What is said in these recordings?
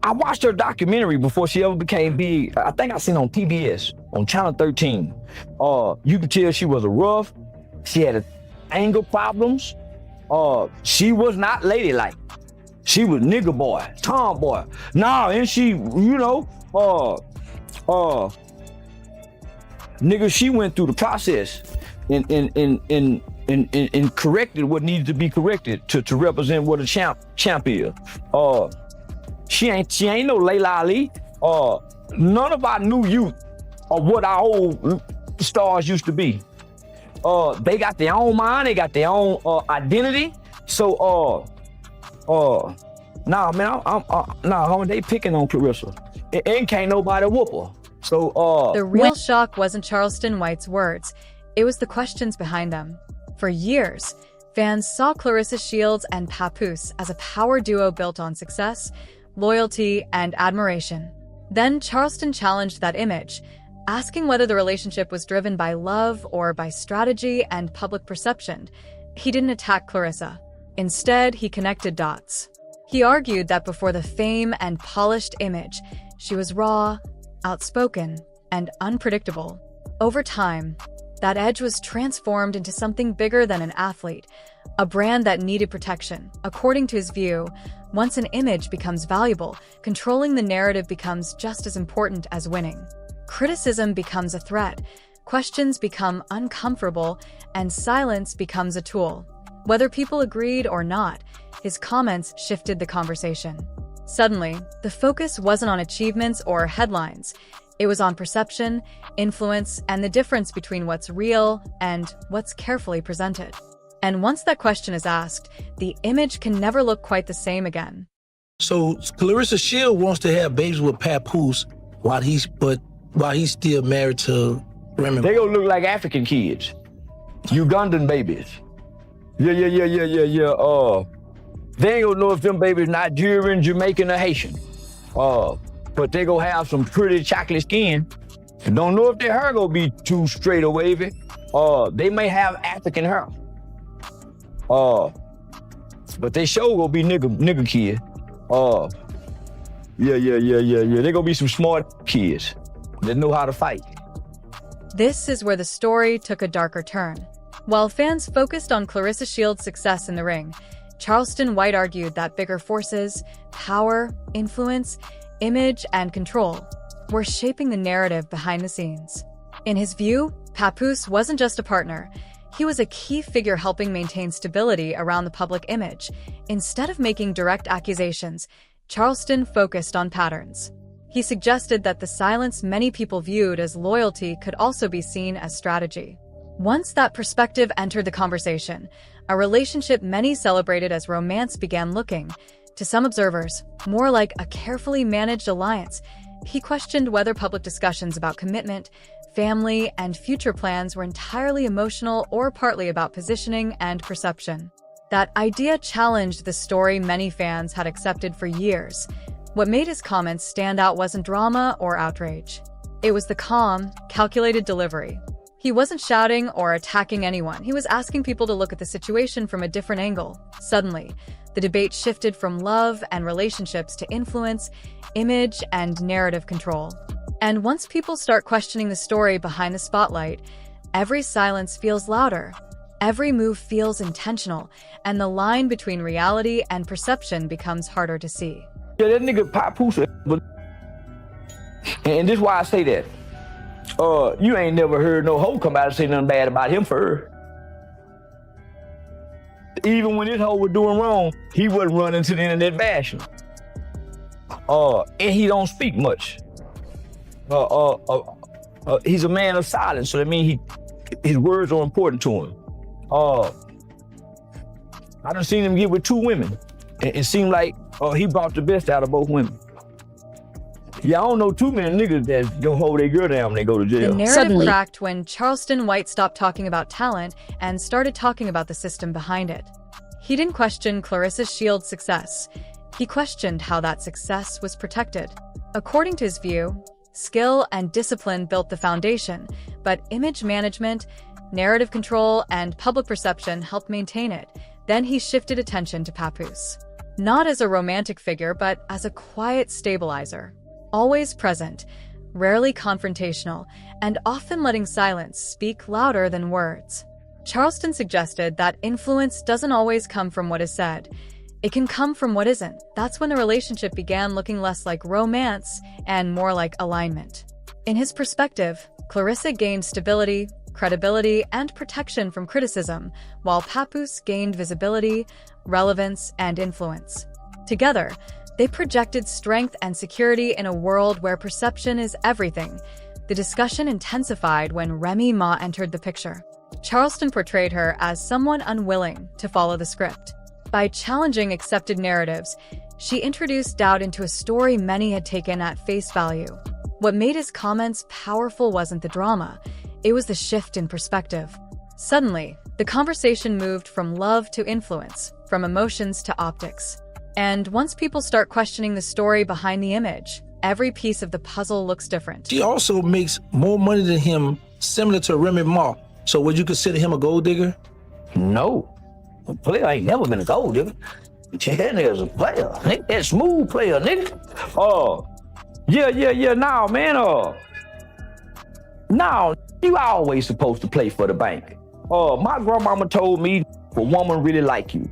I watched her documentary before she ever became big. I think I seen on PBS, on Channel 13. You could tell she was a rough. She had anger problems. She was not ladylike. She was nigga boy, tomboy. Nah, and she, nigga, she went through the process and corrected what needed to be corrected to represent what a champ is. She ain't no Layla Ali. None of our new youth are what our old stars used to be. They got their own mind, they got their own identity. So nah, man, homie, they picking on Claressa. And can't nobody whoop her. So the real shock wasn't Charleston White's words, it was the questions behind them. For years, fans saw Claressa Shields and Papoose as a power duo built on success, loyalty, and admiration. Then Charleston challenged that image, asking whether the relationship was driven by love or by strategy and public perception. He didn't attack Claressa. Instead, he connected dots. He argued that before the fame and polished image, she was raw, outspoken, and unpredictable. Over time, that edge was transformed into something bigger than an athlete, a brand that needed protection. According to his view, once an image becomes valuable, controlling the narrative becomes just as important as winning. Criticism becomes a threat, questions become uncomfortable, and silence becomes a tool. Whether people agreed or not, his comments shifted the conversation. Suddenly, the focus wasn't on achievements or headlines. It was on perception, influence, and the difference between what's real and what's carefully presented. And once that question is asked, the image can never look quite the same again. So Claressa Shields wants to have babies with Papoose while he's still married to Remy. They gonna look like African kids, Ugandan babies. Yeah. They ain't gonna know if them babies Nigerian, Jamaican, or Haitian. But they gonna have some pretty chocolate skin. And don't know if their hair gonna be too straight or wavy. They may have African hair. But they sure gonna be nigga kid. Yeah. They gonna be some smart kids that know how to fight. This is where the story took a darker turn. While fans focused on Claressa Shields' success in the ring, Charleston White argued that bigger forces, power, influence, image, and control were shaping the narrative behind the scenes. In his view, Papoose wasn't just a partner. He was a key figure helping maintain stability around the public image. Instead of making direct accusations, Charleston focused on patterns. He suggested that the silence many people viewed as loyalty could also be seen as strategy. Once that perspective entered the conversation, a relationship many celebrated as romance began looking, to some observers, more like a carefully managed alliance. He questioned whether public discussions about commitment, family, and future plans were entirely emotional or partly about positioning and perception. That idea challenged the story many fans had accepted for years. What made his comments stand out wasn't drama or outrage. It was the calm, calculated delivery. He wasn't shouting or attacking anyone. He was asking people to look at the situation from a different angle. Suddenly, the debate shifted from love and relationships to influence, image, and narrative control. And once people start questioning the story behind the spotlight, every silence feels louder. Every move feels intentional, and the line between reality and perception becomes harder to see. Yeah, that nigga Papoose, and this is why I say that. You ain't never heard no hoe come out and say nothing bad about him for her. Even when this hoe was doing wrong, he wasn't running to the internet bashing. And he don't speak much. He's a man of silence, so that means his words are important to him. I done seen him get with 2 women. It seemed like he brought the best out of both women. Yeah, I don't know too many niggas that don't hold their girl down when they go to jail. The narrative cracked when Charleston White stopped talking about talent and started talking about the system behind it. He didn't question Claressa Shields' success. He questioned how that success was protected. According to his view, skill and discipline built the foundation, but image management, narrative control, and public perception helped maintain it. Then he shifted attention to Papoose. not as a romantic figure, but as a quiet stabilizer. Always present, rarely confrontational, and often letting silence speak louder than words. Charleston suggested that influence doesn't always come from what is said. It can come from what isn't. That's when the relationship began looking less like romance and more like alignment. In his perspective, Claressa gained stability, credibility, and protection from criticism, while Papoose gained visibility, relevance, and influence. Together, they projected strength and security in a world where perception is everything. The discussion intensified when Remy Ma entered the picture. Charleston portrayed her as someone unwilling to follow the script. By challenging accepted narratives, she introduced doubt into a story many had taken at face value. What made his comments powerful wasn't the drama, it was the shift in perspective. Suddenly, the conversation moved from love to influence, from emotions to optics. And once people start questioning the story behind the image, every piece of the puzzle looks different. She also makes more money than him, similar to Remy Ma. So would you consider him a gold digger? No. A player ain't never been a gold digger. That nigga's a player. Nigga, that smooth player, nigga. Nah, man. Nah, you always supposed to play for the bank. My grandmama told me, if a woman really like you,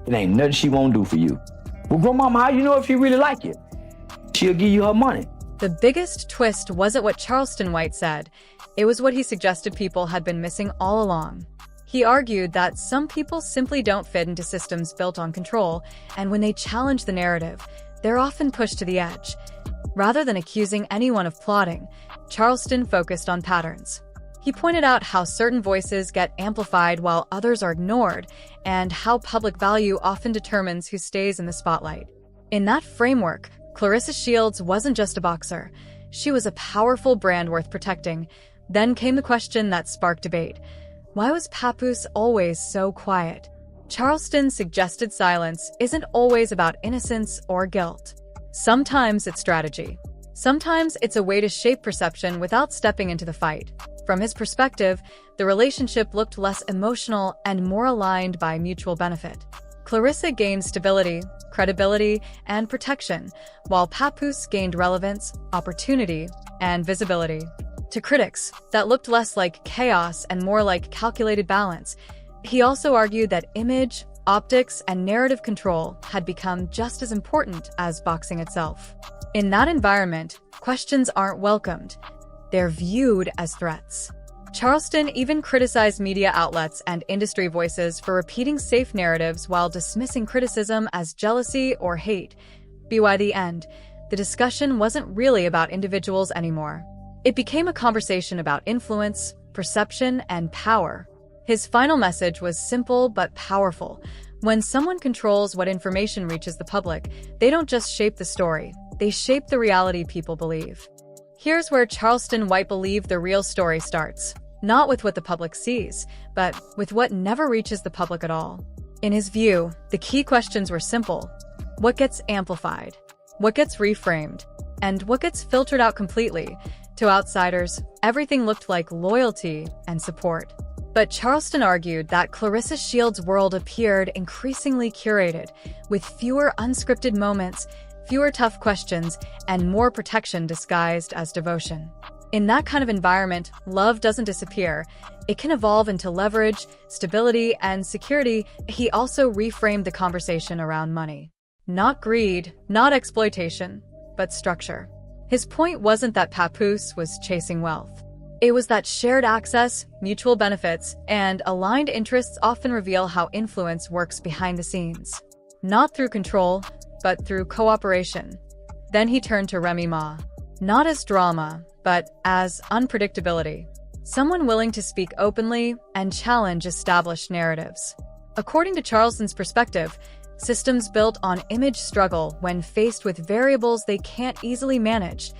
it ain't nothing she won't do for you. Well, grandmama, how you know if she really like you? She'll give you her money. The biggest twist wasn't what Charleston White said. It was what he suggested people had been missing all along. He argued that some people simply don't fit into systems built on control, and when they challenge the narrative, they're often pushed to the edge. Rather than accusing anyone of plotting, Charleston focused on patterns. He pointed out how certain voices get amplified while others are ignored, and how public value often determines who stays in the spotlight. In that framework, Claressa Shields wasn't just a boxer. She was a powerful brand worth protecting. Then came the question that sparked debate. Why was Papoose always so quiet? Charleston suggested silence isn't always about innocence or guilt. Sometimes it's strategy. Sometimes it's a way to shape perception without stepping into the fight. From his perspective, the relationship looked less emotional and more aligned by mutual benefit. Claressa gained stability, credibility, and protection, while Papoose gained relevance, opportunity, and visibility. To critics, that looked less like chaos and more like calculated balance. He also argued that image, optics, and narrative control had become just as important as boxing itself. In that environment, questions aren't welcomed. They're viewed as threats. Charleston even criticized media outlets and industry voices for repeating safe narratives while dismissing criticism as jealousy or hate. By the end, the discussion wasn't really about individuals anymore. It became a conversation about influence, perception, and power. His final message was simple but powerful. When someone controls what information reaches the public, they don't just shape the story, they shape the reality people believe. Here's where Charleston White believed the real story starts. Not with what the public sees, but with what never reaches the public at all. In his view, the key questions were simple. What gets amplified? What gets reframed? And what gets filtered out completely? To outsiders, everything looked like loyalty and support. But Charleston argued that Claressa Shields' world appeared increasingly curated, with fewer unscripted moments, fewer tough questions, and more protection disguised as devotion. In that kind of environment, love doesn't disappear. It can evolve into leverage, stability, and security. He also reframed the conversation around money. Not greed, not exploitation, but structure. His point wasn't that Papoose was chasing wealth. It was that shared access, mutual benefits, and aligned interests often reveal how influence works behind the scenes. Not through control, but through cooperation. Then he turned to Remy Ma. Not as drama, but as unpredictability. Someone willing to speak openly and challenge established narratives. According to Charleston's perspective, systems built on image struggle when faced with variables they can't easily manage.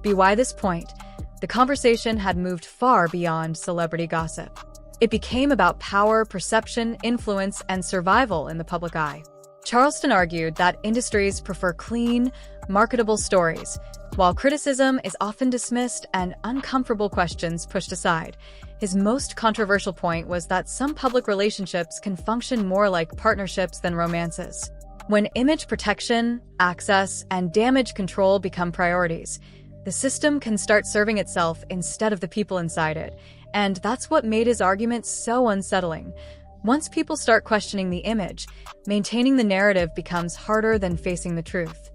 By this point, the conversation had moved far beyond celebrity gossip. It became about power, perception, influence, and survival in the public eye. Charleston argued that industries prefer clean, marketable stories, while criticism is often dismissed and uncomfortable questions pushed aside. His most controversial point was that some public relationships can function more like partnerships than romances. When image protection, access, and damage control become priorities, the system can start serving itself instead of the people inside it. And that's what made his argument so unsettling. Once people start questioning the image, maintaining the narrative becomes harder than facing the truth.